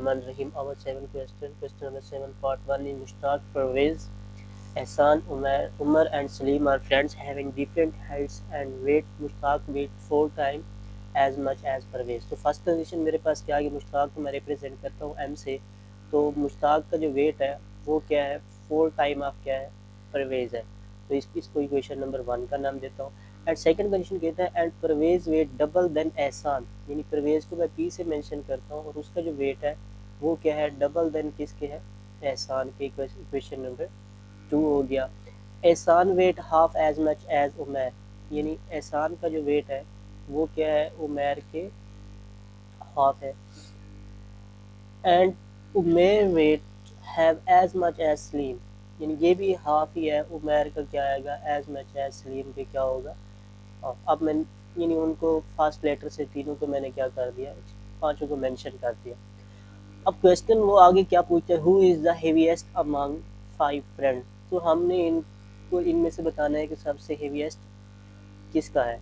Rahim our seven question number 7 part 1 is Mushtaq, Pervez, Ehsan, Umar and Salim are friends having different heights and weight. Mushtaq weight 4 times as much as Pervez. तो first condition मेरे पास क्या है कि मुश्ताक को मैं represent करता हूँ M से, तो मुश्ताक का जो वेट है वो क्या है 4 टाइम ऑफ क्या है परवेज़ है, तो इसको इक्वेशन नंबर 1 का नाम देता हूँ। एंड सेकंड कंडीशन कहता है and Parvez weight double then Ehsan, यानी परवेज़ को मैं पी से मेंशन करता हूँ और उसका जो वेट है वो क्या है डबल देन किसके है एहसान के। इक्वेशन नंबर 2 हो गया। Ehsan weight half as much as Umair, यानी एहसान का जो वेट है वो क्या है उमैर के हाफ है। And Umair weight have as much as Salim, यानी ये भी हाफ ही है, उमैर का क्या आएगा एज मच एज सलीम के क्या होगा हाफ। अब मैं यानी उनको फर्स्ट लेटर से तीनों को मैंने क्या कर दिया, पांचों को मेंशन कर दिया। अब क्वेश्चन वो आगे क्या पूछते हैं, who is the heaviest among 5 friends, तो हमने इनको इनमें से बताना है कि सबसे हेवीएस्ट किसका है।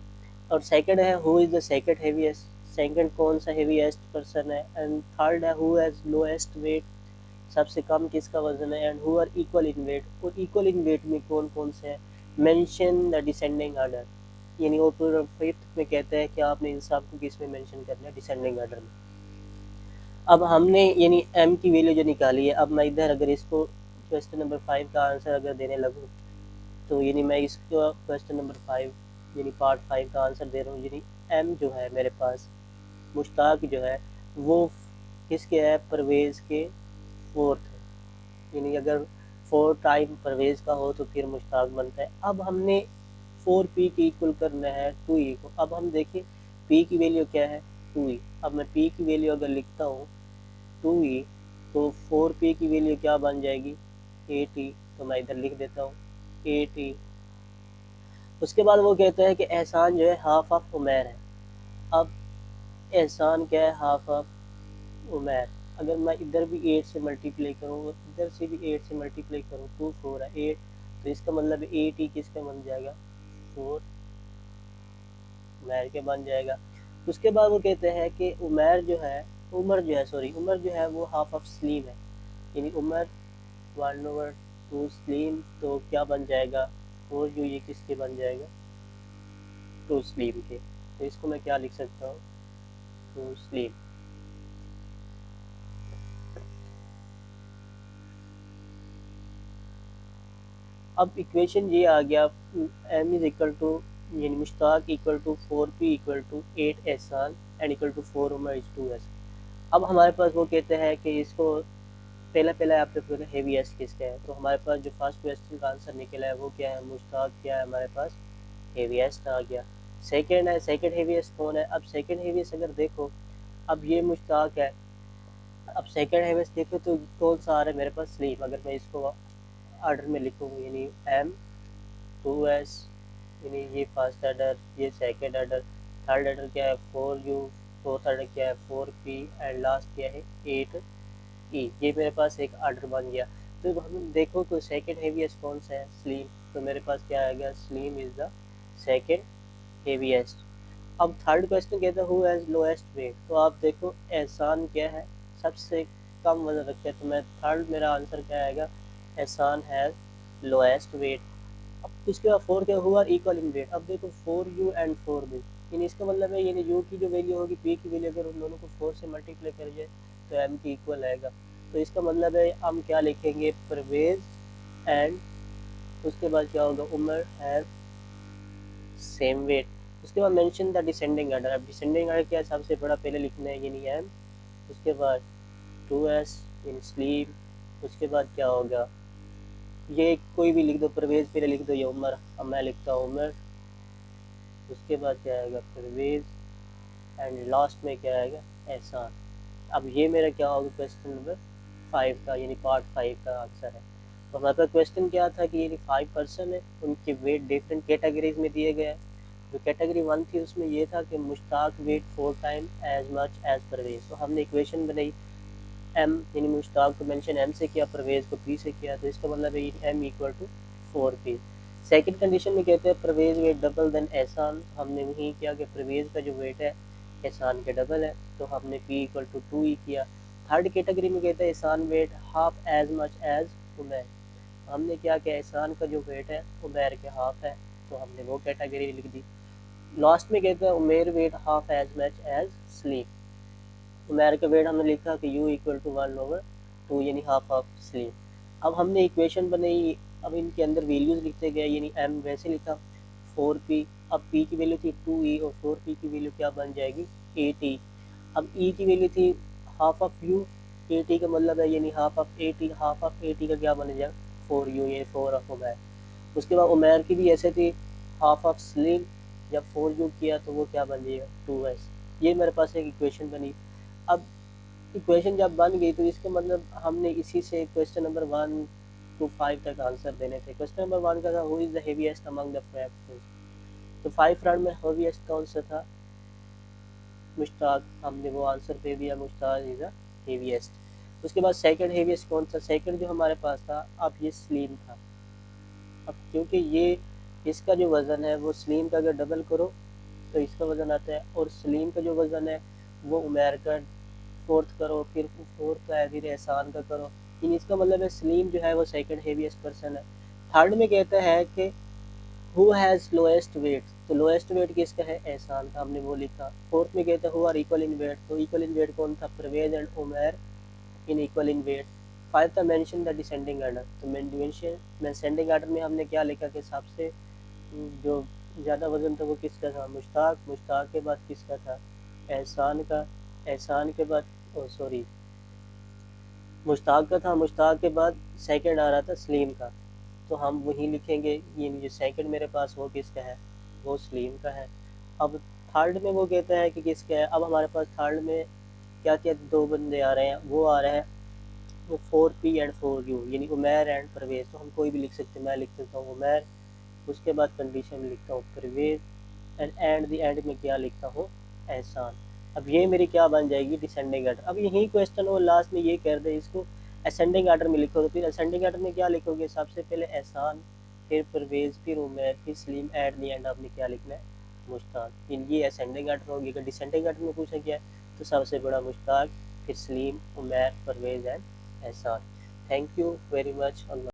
और सेकंड है who is the second heaviest, second कौन सा हेवीएस्ट पर्सन है। एंड थर्ड है हु हैज़ लोएस्ट वेट, सबसे कम किसका वजन है। And who are equal in weight, और इक्वल इन वेट में कौन कौन से हैं। मेंशन द डिसेंडिंग ऑर्डर, यानी वो पूरा फिफ्थ में कहते हैं कि आपने इन सब को किस में मेंशन करना है, डिसेंडिंग ऑर्डर में। अब हमने यानी एम की वैल्यू जो निकाली है, अब मैं इधर अगर इसको क्वेश्चन नंबर 5 का आंसर अगर देने लगूँ तो यानी मैं इसको क्वेश्चन नंबर 5 यानी पार्ट 5 का आंसर दे रहा हूँ। यानी एम जो है मेरे पास मुश्ताक जो है वो किसके है परवेज़ के फोर्थ है, यानी अगर 4 टाइम परवेज़ का हो तो फिर मुश्ताक बनता है। अब हमने 4p की इक्वल करना है 2e को। अब हम देखें p की वैल्यू क्या है 2e। अब मैं p की वैल्यू अगर लिखता हूँ 2e तो 4p की वैल्यू क्या बन जाएगी 8e, तो मैं इधर लिख देता हूँ 8e। उसके बाद वो कहते हैं कि एहसान जो है हाफ ऑफ उमैर है। अब एहसान क्या है हाफ ऑफ उमैर, अगर मैं इधर भी 8 से मल्टीप्लाई करूँ इधर से भी 8 से मल्टीप्लाई करूँ 2 4 है 8, तो इसका मतलब 8 ही किसका बन जाएगा 4 उमैर के बन जाएगा। उसके बाद वो कहते हैं कि उमर जो है वो हाफ ऑफ सलीम है, यानी उमर 1/2 सलीम, तो क्या बन जाएगा 4 ये किसके बन जाएगा 2 सलीम के। तो इसको मैं क्या लिख सकता हूँ 2 सलीम। अब इक्वेशन ये आ गया m इज इक्वल टू यानी Mushtaq equal to 4p equal to 8 Ehsan and equal to 4 Umar is 2s। अब हमारे पास वो कहते हैं कि इसको पहला आपने पूछा हेवीएस्ट किसका है, तो हमारे पास जो फर्स्ट क्वेश्चन का आंसर निकला है वो क्या है मुश्ताक क्या है हमारे पास हेवीएस्ट आ गया। सेकंड है सेकंड हेवीएस्ट कौन है। अब सेकंड हेवीएस्ट अगर देखो अब ये मुश्ताक है, अब सेकंड हेवीएस्ट देखो तो कौन सा आ रहा है मेरे पास सलीम। अगर मैं इसको ऑर्डर में लिखूँ यानी m 2s, यानी ये फर्स्ट ऑर्डर ये सेकंड ऑर्डर, थर्ड ऑर्डर क्या है 4u, फोर्थ ऑर्डर क्या है 4p एंड लास्ट क्या है 8e, ये मेरे पास एक ऑर्डर बन गया। तो हम देखो तो सेकंड हेवीएस्ट कौन सा है सलीम, तो मेरे पास क्या आएगा Salim is the second heaviest. अब थर्ड क्वेश्चन कहता है हु हैज़ लोएस्ट वेट, तो आप देखो एहसान क्या है सबसे कम वजन रखते हैं, तो मैं थर्ड मेरा आंसर क्या आएगा एहसान हैज़ लोएस्ट वेट। अब इसके बाद 4 क्या हुआ इक्वल इन वेट। अब देखो 4u एंड 4b, यानी इसका मतलब है यानी u की जो वैल्यू होगी p की वैल्यू अगर उन दोनों को 4 से मल्टीप्लाई कर जाए तो m की इक्वल आएगा। तो इसका मतलब है हम क्या लिखेंगे परवेज एंड उसके बाद क्या होगा उमर हैव सेम वेट। उसके बाद मेंशन द डिसेंडिंग ऑर्डर। अब डिसेंडिंग ऑर्डर क्या है सबसे बड़ा पहले लिखना है यानी m, उसके बाद 2s यानी स्लीप, उसके बाद क्या होगा ये कोई भी लिख दो परवेज पहले लिख दो या उमर, अब मैं लिखता हूँ उमर, उसके बाद क्या आएगा परवेज एंड लास्ट में क्या आएगा एहसान। अब ये मेरा क्या होगा क्वेश्चन नंबर 5 का यानी पार्ट 5 का आंसर है। तो हमारे पास क्वेश्चन क्या था कि यानी 5 पर्सन है उनके वेट डिफरेंट कैटेगरीज में दिए गए हैं। जो कैटेगरी 1 थी उसमें ये था कि Mushtaq weight 4 time as much as Parvez, तो हमने इक्वेशन बनाई एम यानी मुश्ताक को मेंशन एम से किया परवेज को पी से किया, तो इसका मतलब है m equal to 4p। Second condition में कहते हैं परवेज वेट डबल देन एहसान, हमने वही किया कि परवेज का जो वेट है एहसान के डबल है, तो हमने p इक्वल टू 2e किया। थर्ड कैटेगरी में कहते हैं Ehsan weight half as much as Umair. हमने क्या किया, एहसान का जो वेट है उमैर के हाफ है, तो हमने वो कैटेगरी लिख दी। लास्ट में कहते हैं Umair weight half as much as स्लीप। उमैर का वेट हमने लिखा कि u इक्वल टू 1/2 यानी हाफ ऑफ स्लीप। अब हमने इक्वेशन बनाई, अब इनके अंदर वैल्यूज लिखते गए, यानी m वैसे लिखा 4p, अब p की वैल्यू थी 2e और 4p की वैल्यू क्या बन जाएगी 8e। अब e की वैल्यू थी हाफ ऑफ u, 8e का मतलब है यानी हाफ ऑफ 80, हाफ ऑफ 80 का क्या बन जाएगा 4u यानी 4 ऑफ उमैर। उसके बाद उमैर की भी ऐसे थी हाफ ऑफ स्लीप, जब 4u किया तो वो क्या बन जाएगा 2s। ये मेरे पास एक इक्वेशन बनी। अब इक्वेशन जब बन गई तो इसका मतलब हमने इसी से क्वेश्चन नंबर 1 to 5 तक आंसर देने थे। क्वेश्चन नंबर 1 का था who is the heaviest among the 5 तो 5 फ्रेंड में हेवीएस्ट कौन सा था, मुश्ताक, हमने वो आंसर दे दिया, मुश्ताक इज़ द हेवीएस्ट। उसके बाद सेकंड हेवीएस्ट कौन सा, सेकंड जो हमारे पास था अब ये स्लीम था। अब क्योंकि ये इसका जो वज़न है वो स्लीम का अगर डबल करो तो इसका वज़न आता है, और स्लीम का जो वज़न है वो उमैर का फोर्थ करो, फिर फोर्थ का है, फिर एहसान का करो, इन इसका मतलब है सलीम जो है वो सेकंड हेवीएस्ट पर्सन है। थर्ड में कहता है कि हु हैज़ लोएस्ट वेट, तो लोएस्ट वेट किसका है एहसान का, हमने वो लिखा। फोर्थ में कहता है who are equal in weight, तो इक्वल इन वेट कौन था Parvez and Umair in equal in weight. Five था मेंशन द डिसेंडिंग आर्डर, तो मेंशनिंग आर्डर में हमने क्या लिखा कि सबसे जो ज़्यादा वजन था वो किसका था मुश्ताक, मुश्ताक के बाद किसका था एहसान का, एहसान के बाद सॉरी मुश्ताक का था, मुश्ताक के बाद सेकंड आ रहा था सलीम का, तो हम वही लिखेंगे, ये जो सेकंड मेरे पास वो किसका है वो सलीम का है। अब थर्ड में वो कहता है कि किसका है, अब हमारे पास थर्ड में क्या क्या दो बंदे आ रहे हैं, वो आ रहे हैं वो 4p एंड 4u यानी उमैर एंड परवेज, तो हम कोई भी लिख सकते हैं, मैं लिख सकता हूँ उमैर, उसके बाद कंडीशन में लिखता हूँ परवेज एंड द एंड में क्या लिखता हूँ एहसान। अब ये मेरी क्या बन जाएगी डिसेंडिंग आर्डर। अब यही क्वेश्चन और लास्ट में ये कर दे इसको असेंडिंग आर्डर में लिखो, तो फिर असेंडिंग आर्डर में क्या लिखोगे, सबसे पहले एहसान, फिर परवेज, फिर उमैर, फिर सलीम, एट द एंड आपने क्या लिखना है मुश्ताक। इन ये असेंडिंग आर्डर होगी। अगर डिसेंडिंग आर्डर में पूछा गया तो सबसे बड़ा मुश्ताक, फिर सलीम, उमैर, परवेज एंड एहसान। Thank you very much.